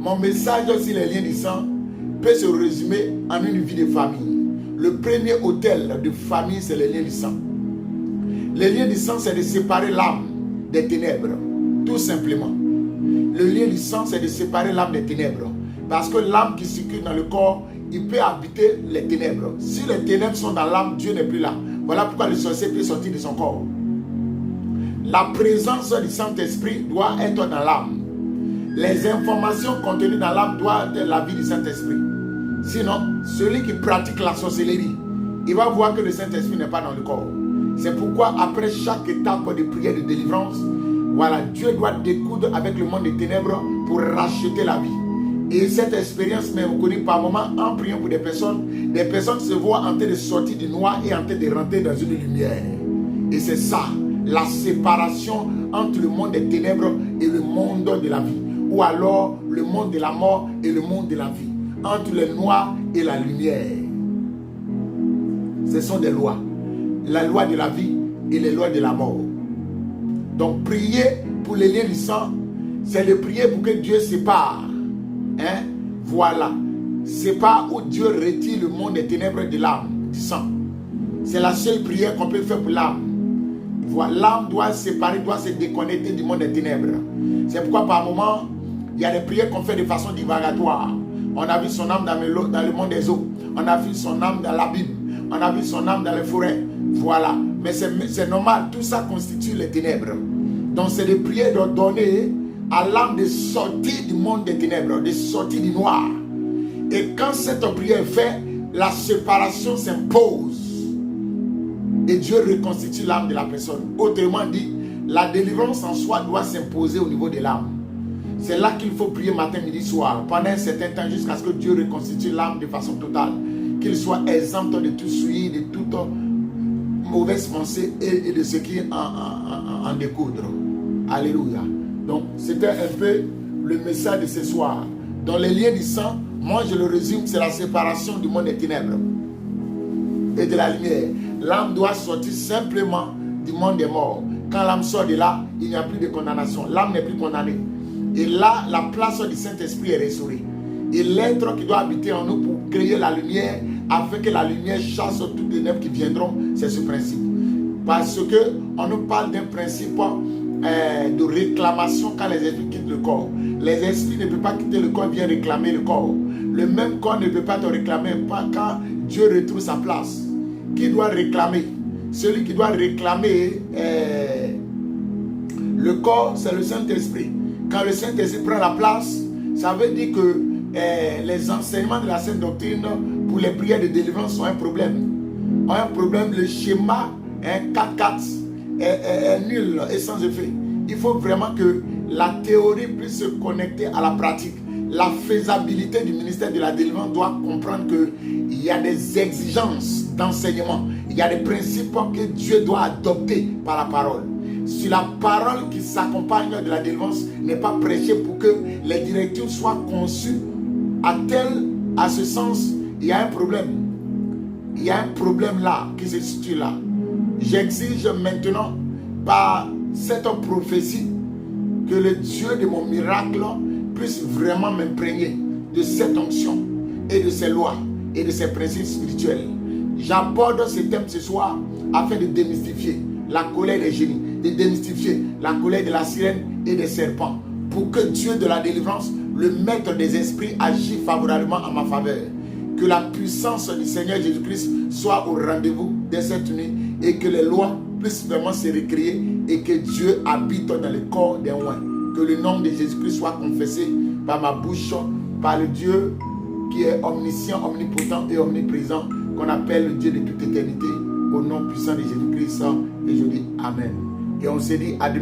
Mon message sur les liens du sang peut se résumer en une vie de famille. Le premier hôtel de famille, c'est les liens du sang. Les liens du sang, c'est de séparer l'âme des ténèbres, tout simplement. Le lien du sang, c'est de séparer l'âme des ténèbres. Parce que l'âme qui circule dans le corps, il peut habiter les ténèbres. Si les ténèbres sont dans l'âme, Dieu n'est plus là. Voilà pourquoi le sorcier peut sortir de son corps. La présence du Saint-Esprit doit être dans l'âme. Les informations contenues dans l'âme doivent être la vie du Saint-Esprit. Sinon, celui qui pratique la sorcellerie, il va voir que le Saint-Esprit n'est pas dans le corps. C'est pourquoi après chaque étape de prière de délivrance, voilà, Dieu doit découdre avec le monde des ténèbres pour racheter la vie. Et cette expérience même connue par moment en priant pour des personnes se voient en train de sortir du noir et en train de rentrer dans une lumière. Et c'est ça, la séparation entre le monde des ténèbres et le monde de la vie. Ou alors le monde de la mort et le monde de la vie. Entre le noir et la lumière. Ce sont des lois. La loi de la vie et les lois de la mort. Donc prier pour les liens du sang, c'est de prier pour que Dieu sépare. Hein? Voilà. Sépare où Dieu retire le monde des ténèbres de l'âme, du sang. C'est la seule prière qu'on peut faire pour l'âme. Voilà. L'âme doit se séparer, doit se déconnecter du monde des ténèbres. C'est pourquoi par moment, il y a des prières qu'on fait de façon divagatoire. On a vu son âme dans le monde des eaux. On a vu son âme dans l'abîme. On a vu son âme dans les forêts. Voilà. Mais c'est normal. Tout ça constitue les ténèbres. Donc c'est des prières de donner à l'âme de sortir du monde des ténèbres, de sortir du noir. Et quand cette prière est faite, la séparation s'impose. Et Dieu reconstitue l'âme de la personne. Autrement dit, la délivrance en soi doit s'imposer au niveau de l'âme. C'est là qu'il faut prier matin, midi, soir, pendant un certain temps, jusqu'à ce que Dieu reconstitue l'âme de façon totale. Qu'il soit exempt de tout souillé, de toute mauvaise pensée et de ce qui en découdre. Alléluia. Donc, c'était un peu le message de ce soir. Dans les liens du sang, moi je le résume, c'est la séparation du monde des ténèbres et de la lumière. L'âme doit sortir simplement du monde des morts. Quand l'âme sort de là, il n'y a plus de condamnation. L'âme n'est plus condamnée. Et là, la place du Saint-Esprit est restaurée. Et l'être qui doit habiter en nous pour créer la lumière, afin que la lumière chasse toutes les ténèbres qui viendront, c'est ce principe. Parce qu'on nous parle d'un principe de réclamation quand les esprits quittent le corps. Les esprits ne peuvent pas quitter le corps, viennent réclamer le corps. Le même corps ne peut pas te réclamer pas quand Dieu retrouve sa place. Qui doit réclamer? Celui qui doit réclamer le corps, c'est le Saint-Esprit. Quand le Saint-Esprit prend la place, ça veut dire que les enseignements de la Sainte Doctrine pour les prières de délivrance sont un problème. Le schéma 4-4 est nul et sans effet. Il faut vraiment que la théorie puisse se connecter à la pratique. La faisabilité du ministère de la délivrance doit comprendre qu'il y a des exigences d'enseignement. Il y a des principes que Dieu doit adopter par la parole. Si la parole qui s'accompagne de la délivrance n'est pas prêchée pour que les directives soient conçues à ce sens, il y a un problème. Il y a un problème là qui se situe là. J'exige maintenant par cette prophétie que le Dieu de mon miracle puisse vraiment m'imprégner de cette onction et de ses lois et de ses principes spirituels. J'aborde ce thème ce soir afin de démystifier la colère des génies, de démystifier la colère de la sirène et des serpents, pour que Dieu de la délivrance, le maître des esprits, agisse favorablement en ma faveur. Que la puissance du Seigneur Jésus-Christ soit au rendez-vous de cette nuit et que les lois puissent vraiment se recréer et que Dieu habite dans le corps des oins. Que le nom de Jésus-Christ soit confessé par ma bouche, par le Dieu qui est omniscient, omnipotent et omniprésent, qu'on appelle le Dieu de toute éternité, au nom puissant de Jésus-Christ. Et je dis Amen. Et on se dit à demain.